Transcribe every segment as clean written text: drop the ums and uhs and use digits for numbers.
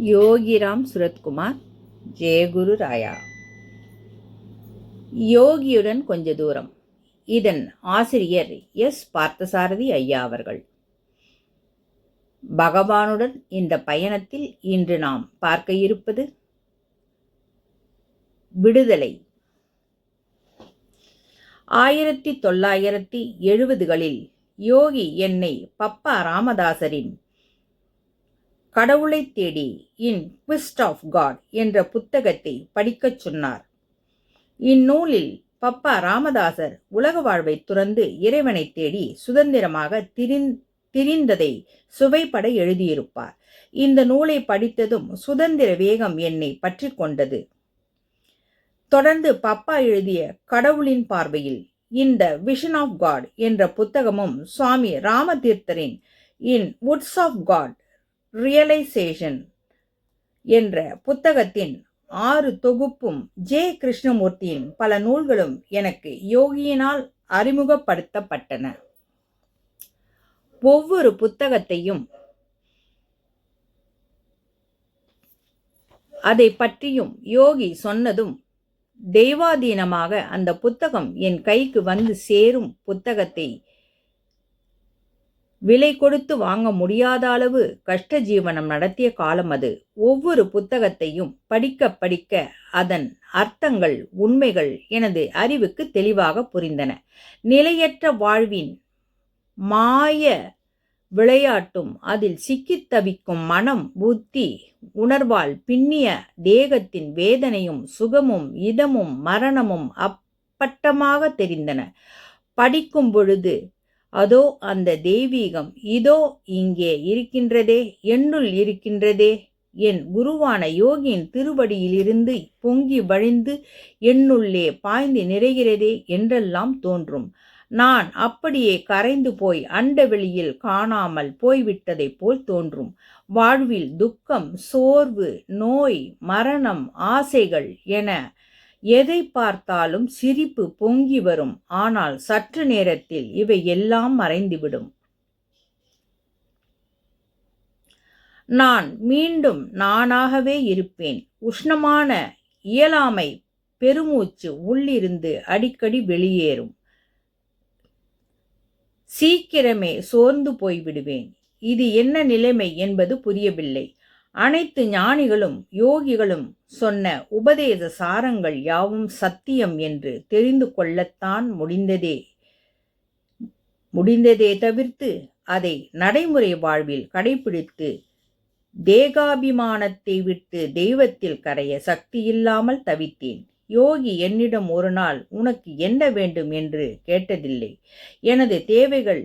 யோகிராம் சுரத்குமார், ஜெயகுரு ராயா. யோகியுடன் கொஞ்ச தூரம். இதன் ஆசிரியர் எஸ். பார்த்தசாரதி ஐயா அவர்கள். பகவானுடன் இந்த பயணத்தில் இன்று நாம் பார்க்க இருப்பது விடுதலை. 1970களில் யோகி என்னை பப்பா ராமதாசரின் கடவுளை தேடி இன் குவெஸ்ட் ஆஃப் காட் என்ற புத்தகத்தை படிக்கச் சொன்னார். இந்நூலில் பப்பா ராமதாசர் உலக வாழ்வை துறந்து இறைவனை தேடி சுதந்திரமாக திரிந்ததை சுவைப்பட எழுதியிருப்பார். இந்த நூலை படித்ததும் சுதந்திர வேகம் என்னை பற்றி கொண்டது. தொடர்ந்து பப்பா எழுதிய கடவுளின் பார்வையில் இந்த விஷன் ஆஃப் காட் என்ற புத்தகமும், சுவாமி ராமதீர்த்தரின் இன் வுட்ஸ் ஆஃப் காட் ரியலைசேஷன் என்ற புத்தகத்தின் 6 தொகுப்பும், ஜே. கிருஷ்ணமூர்த்தியின் பல நூல்களும் எனக்கு யோகியினால் அறிமுகப்படுத்தப்பட்டன. ஒவ்வொரு புத்தகத்தையும் அதை பற்றியும் யோகி சொன்னதும் தெய்வாதீனமாக அந்த புத்தகம் என் கைக்கு வந்து சேரும் புத்தகத்தை விலை கொடுத்து வாங்க முடியாத அளவு கஷ்ட ஜீவனம் நடத்திய காலம் அது. ஒவ்வொரு புத்தகத்தையும் படிக்க படிக்க அதன் அர்த்தங்கள், உண்மைகள் எனது அறிவுக்கு தெளிவாக புரிந்தன. நிலையற்ற வாழ்வின் மாய விளையாட்டும், அதில் சிக்கித் தவிக்கும் மனம், புத்தி, உணர்வால் பின்னிய தேகத்தின் வேதனையும் சுகமும் இதமும் மரணமும் அப்பட்டமாக தெரிந்தன. படிக்கும் பொழுது அதோ அந்த தெய்வீகம் இதோ இங்கே இருக்கின்றதே, என்னுள் இருக்கின்றதே, என் குருவான யோகியின் திருவடியிலிருந்து பொங்கி வழிந்து என்னுள்ளே பாய்ந்து நிறைகிறதே என்றெல்லாம் தோன்றும். நான் அப்படியே கரைந்து போய் அண்டவெளியில் காணாமல் போய்விட்டதை போல் தோன்றும். வாழ்வில் துக்கம், சோர்வு, நோய், மரணம், ஆசைகள் என எதை பார்த்தாலும் சிரிப்பு பொங்கி வரும். ஆனால் சற்று நேரத்தில் இவை எல்லாம் மறைந்துவிடும். நான் மீண்டும் நானாகவே இருப்பேன். உஷ்ணமான இயலாமை பெருமூச்சு உள்ளிருந்து அடிக்கடி வெளியேறும். சீக்கிரமே சோர்ந்து போய்விடுவேன். இது என்ன நிலைமை என்பது புரியவில்லை. அனைத்து ஞானிகளும் யோகிகளும் சொன்ன உபதேச சாரங்கள் யாவும் சத்தியம் என்று தெரிந்து கொள்ளத்தான் முடிந்ததே தவிர்த்து அதை நடைமுறை வாழ்வில் கடைபிடித்து தேகாபிமானத்தை விட்டு தெய்வத்தில் கரைய சக்தியில்லாமல் தவித்தேன். யோகி என்னிடம் ஒரு நாள் உனக்கு என்ன வேண்டும் என்று கேட்டதில்லை. எனது தேவைகள்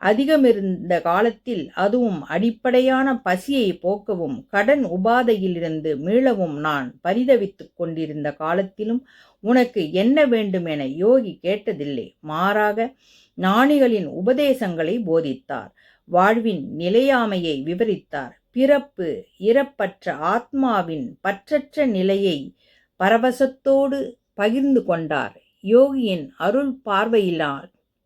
அதிகமிருந்த காலத்தில், அதுவும் அடிப்படையான பசியை போக்கவும் கடன் உபாதையிலிருந்து மீளவும் நான் பரிதவித்துக் கொண்டிருந்த காலத்திலும் உனக்கு என்ன வேண்டும் என யோகி கேட்டதில்லை. மாறாக ஞானிகளின் உபதேசங்களை போதித்தார். வாழ்வின் நிலையாமையை விவரித்தார். பிறப்பு இறப்பற்ற ஆத்மாவின் பற்றற்ற நிலையை பரவசத்தோடு பகிர்ந்து கொண்டார். யோகியின் அருள்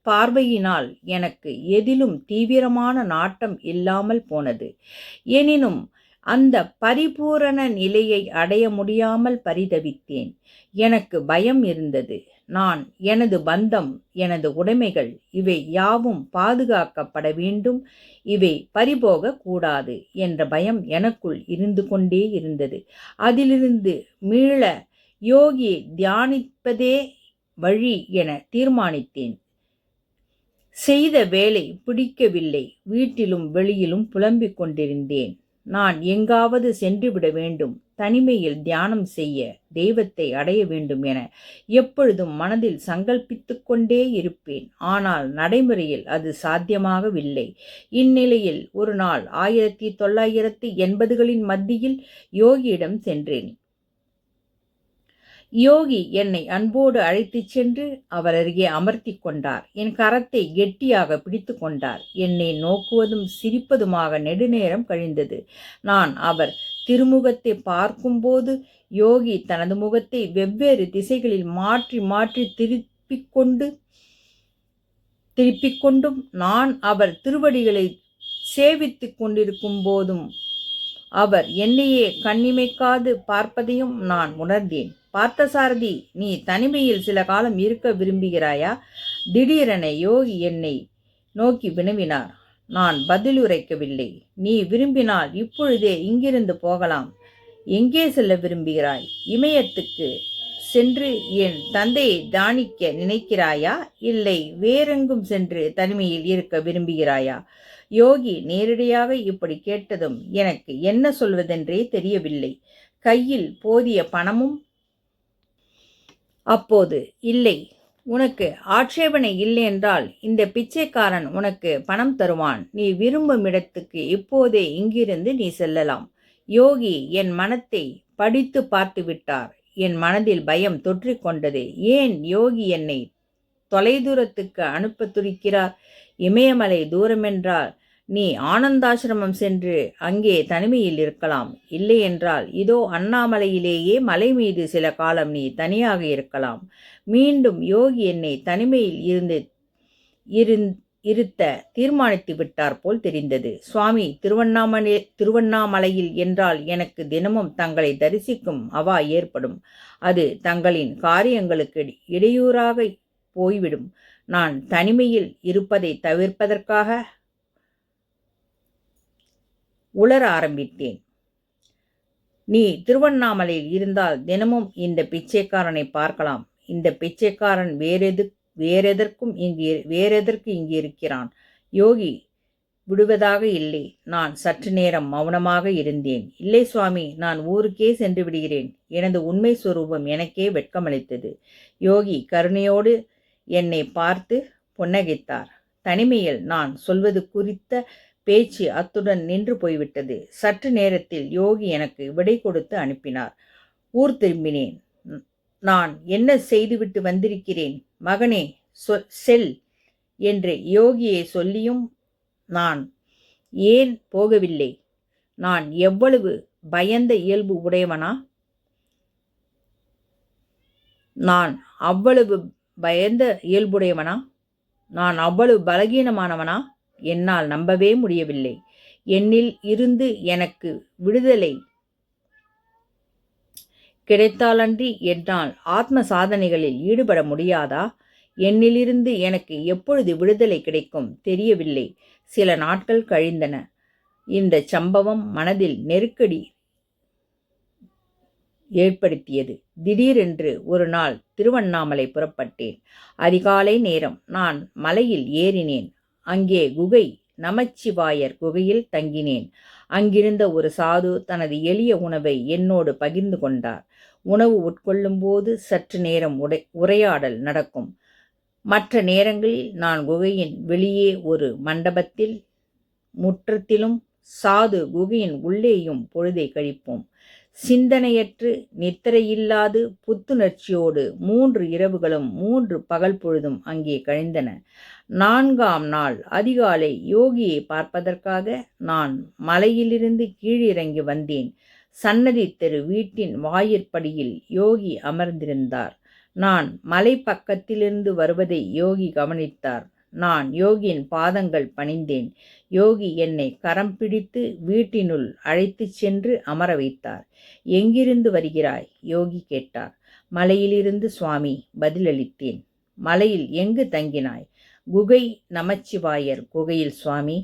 பார்வையினால் எனக்கு எதிலும் தீவிரமான நாட்டம் இல்லாமல் போனது. எனினும் அந்த பரிபூரண நிலையை அடைய முடியாமல் பரிதவித்தேன். எனக்கு பயம் இருந்தது. நான், எனது பந்தம், எனது உடைமைகள் இவை யாவும் பாதுகாக்கப்பட வேண்டும், இவை பறிபோக கூடாது என்ற பயம் எனக்குள் இருந்து கொண்டே இருந்தது. அதிலிருந்து மீள யோகியை தியானிப்பதே வழி என தீர்மானித்தேன். செய்த வேலை பிடிக்கவில்லை. வீட்டிலும் வெளியிலும் புலம்பிக் கொண்டிருந்தேன். நான் எங்காவது சென்றுவிட வேண்டும், தனிமையில் தியானம் செய்ய, தெய்வத்தை அடைய வேண்டும் என எப்பொழுதும் மனதில் சங்கல்பித்து கொண்டே இருப்பேன். ஆனால் நடைமுறையில் அது சாத்தியமாகவில்லை. இந்நிலையில் ஒரு நாள் 1980களின் மத்தியில் யோகியிடம் சென்றேன். யோகி என்னை அன்போடு அழைத்துச் சென்று அவர் அருகே அமர்த்தி கொண்டார். என் கரத்தை கெட்டியாக பிடித்து கொண்டார். என்னை நோக்குவதும் சிரிப்பதுமாக நெடுநேரம் கழிந்தது. நான் அவர் திருமுகத்தை பார்க்கும்போது யோகி தனது முகத்தை வெவ்வேறு திசைகளில் மாற்றி மாற்றி திருப்பிக் கொண்டும் நான் அவர் திருவடிகளை சேவித்து கொண்டிருக்கும் போதும் அவர் என்னையே கண்ணிமைக்காது பார்ப்பதையும் நான் உணர்ந்தேன். பார்த்தசாரதி, நீ தனிமையில் சில காலம் இருக்க விரும்புகிறாயா? திடீரென யோகி என்னை நோக்கி வினவினார். நான் பதிலுரைக்கவில்லை. நீ விரும்பினால் இப்பொழுதே இங்கிருந்து போகலாம். எங்கே செல்ல விரும்புகிறாய்? இமயத்துக்கு சென்று என் தந்தையை தியானிக்க நினைக்கிறாயா? இல்லை வேறெங்கும் சென்று தனிமையில் இருக்க விரும்புகிறாயா? யோகி நேரடியாக இப்படி கேட்டதும் எனக்கு என்ன சொல்வதென்றே தெரியவில்லை. கையில் போதிய பணமும் அப்போது இல்லை. உனக்கு ஆட்சேபனை இல்லை என்றால் இந்த பிச்சைக்காரன் உனக்கு பணம் தருவான். நீ விரும்பும் இடத்துக்கு இப்போதே இங்கிருந்து நீ செல்லலாம். யோகி என் மனத்தை படித்து பார்த்து விட்டார். என் மனதில் பயம் தொற்றிக்கொண்டது. ஏன் யோகி என்னை தொலைதூரத்துக்கு அனுப்ப துடிக்கிறார்? இமயமலை தூரமென்றால் நீ ஆனந்தாசிரமம் சென்று அங்கே தனிமையில் இருக்கலாம். இல்லை என்றால் இதோ அண்ணாமலையிலேயே மலை மீது சில காலம் நீ தனியாக இருக்கலாம். மீண்டும் யோகி என்னை தனிமையில் இருத்த தீர்மானித்து விட்டார் போல் தெரிந்தது. சுவாமி, திருவண்ணாமலையில் என்றால் எனக்கு தினமும் தங்களை தரிசிக்கும் அவா ஏற்படும். அது தங்களின் காரியங்களுக்கு இடையூறாக போய்விடும். நான் தனிமையில் இருப்பதை தவிர்ப்பதற்காக உளர ஆரம்பித்தேன். நீ திருவண்ணாமலையில் இருந்தால் தினமும் இந்த பிச்சைக்காரனை பார்க்கலாம். இந்த பிச்சைக்காரன் வேறெதற்கு இங்கு இருக்கிறான்? யோகி விடுவதாக இல்லை. நான் சற்று நேரம் மௌனமாக இருந்தேன். இல்லை சுவாமி, நான் ஊருக்கே சென்று விடுகிறேன். எனது உண்மை சுரூபம் எனக்கே வெட்கமளித்தது. யோகி கருணையோடு என்னை பார்த்து புன்னகைத்தார். தனிமையில் நான் சொல்வது குறித்த பேச்சு அத்துடன் நின்று போய்விட்டது. சற்று நேரத்தில் யோகி எனக்கு விடை கொடுத்து அனுப்பினார். ஊர் திரும்பினேன். நான் என்ன செய்துவிட்டு வந்திருக்கிறேன் மகனே, செல் என்று யோகியை சொல்லியும் நான் ஏன் போகவில்லை? நான் எவ்வளவு பயந்த இயல்பு உடையவனா? நான் அவ்வளவு பயந்த இயல்புடையவனா? நான் அவ்வளவு பலகீனமானவனா? என்னால் நம்பவே முடியவில்லை. என்னில் இருந்து எனக்கு விடுதலை கிடைத்தாலன்றி என்னால் ஆத்ம சாதனைகளில் ஈடுபட முடியாதா? என்னிலிருந்து எனக்கு எப்பொழுது விடுதலை கிடைக்கும் தெரியவில்லை. சில நாட்கள் கழிந்தன. இந்த சம்பவம் மனதில் நெருக்கடி ஏற்படுத்தியது. திடீரென்று ஒரு நாள் திருவண்ணாமலை புறப்பட்டேன். அதிகாலை நேரம். நான் மலையில் ஏறினேன். அங்கே குகை, நமச்சிவாயர் குகையில் தங்கினேன். அங்கிருந்த ஒரு சாது தனது எளிய உணவை என்னோடு பகிர்ந்து கொண்டார். உணவு உட்கொள்ளும்போது சற்று நேரம் உரையாடல் நடக்கும். மற்ற நேரங்களில் நான் குகையின் வெளியே ஒரு மண்டபத்தில் முற்றத்திலும் சாது குகையின் உள்ளேயும் பொழுதை கழிப்போம். சிந்தனையற்று நித்திரையில்லாது புத்துணர்ச்சியோடு 3 இரவுகளும் 3 பகல் பொழுதும் அங்கே கழிந்தன. 4ஆம் நாள் அதிகாலை யோகியை பார்ப்பதற்காக நான் மலையிலிருந்து கீழிறங்கி வந்தேன். சன்னதி தெரு வீட்டின் வாயிற்படியில் யோகி அமர்ந்திருந்தார். நான் மலை பக்கத்திலிருந்து வருவதை யோகி கவனித்தார். நான் யோகியின் பாதங்கள் பணிந்தேன். யோகி என்னை கரம் பிடித்து வீட்டினுள் அழைத்துச் சென்று அமர வைத்தார். எங்கிருந்து வருகிறாய்? யோகி கேட்டார். மலையிலிருந்து சுவாமி, பதிலளித்தேன். மலையில் எங்கு தங்கினாய்? குகை, நமச்சிவாயர் குகையில் சுவாமி.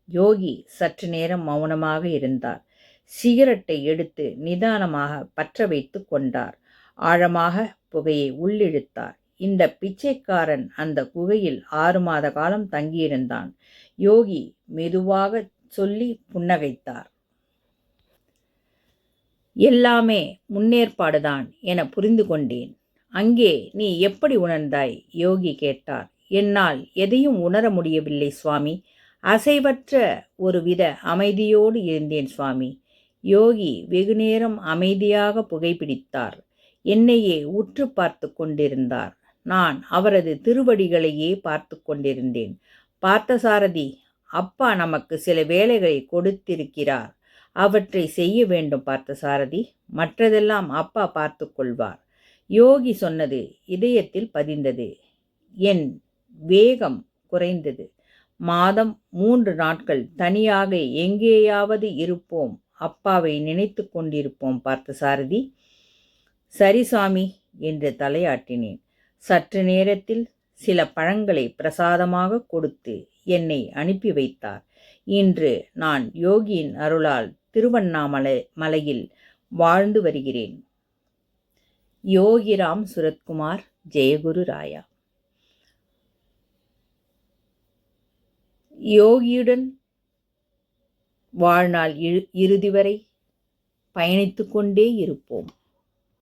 யோகி சற்று நேரம் மௌனமாக இருந்தார். சிகரெட்டை எடுத்து நிதானமாக பற்ற வைத்து கொண்டார். ஆழமாக புகையை உள்ளிழுத்தார். இந்த பிச்சைக்காரன் அந்த குகையில் 6 மாத காலம் தங்கியிருந்தான். யோகி மெதுவாக சொல்லி புன்னகைத்தார். எல்லாமே முன்னேற்பாடுதான் என புரிந்து கொண்டேன். அங்கே நீ எப்படி உணர்ந்தாய்? யோகி கேட்டார். என்னால் எதையும் உணர முடியவில்லை சுவாமி. அசைவற்ற ஒருவித அமைதியோடு இருந்தேன் சுவாமி. யோகி வெகுநேரம் அமைதியாக புகைப்பிடித்தார். என்னையே உற்று பார்த்து கொண்டிருந்தார். நான் அவரது திருவடிகளையே பார்த்து கொண்டிருந்தேன். பார்த்தசாரதி, அப்பா நமக்கு சில வேலைகளை கொடுத்திருக்கிறார். அவற்றை செய்ய வேண்டும் பார்த்தசாரதி. மற்றதெல்லாம் அப்பா பார்த்து கொள்வார். யோகி சொன்னது இதயத்தில் பதிந்தது. என் வேகம் குறைந்தது. மாதம் 3 நாட்கள் தனியாக எங்கேயாவது இருப்போம். அப்பாவை நினைத்து கொண்டிருப்போம் பார்த்தசாரதி. சரி சாமி என்று தலையாட்டினேன். சற்று நேரத்தில் சில பழங்களை பிரசாதமாக கொடுத்து என்னை அனுப்பி வைத்தார். இன்று நான் யோகியின் அருளால் திருவண்ணாமலையில் வாழ்ந்து வருகிறேன். யோகிராம் சுரத்குமார், ஜெயகுரு ராயா. யோகியுடன் வாழ்நாள் இறுதி வரை பயணித்து கொண்டே இருப்போம்.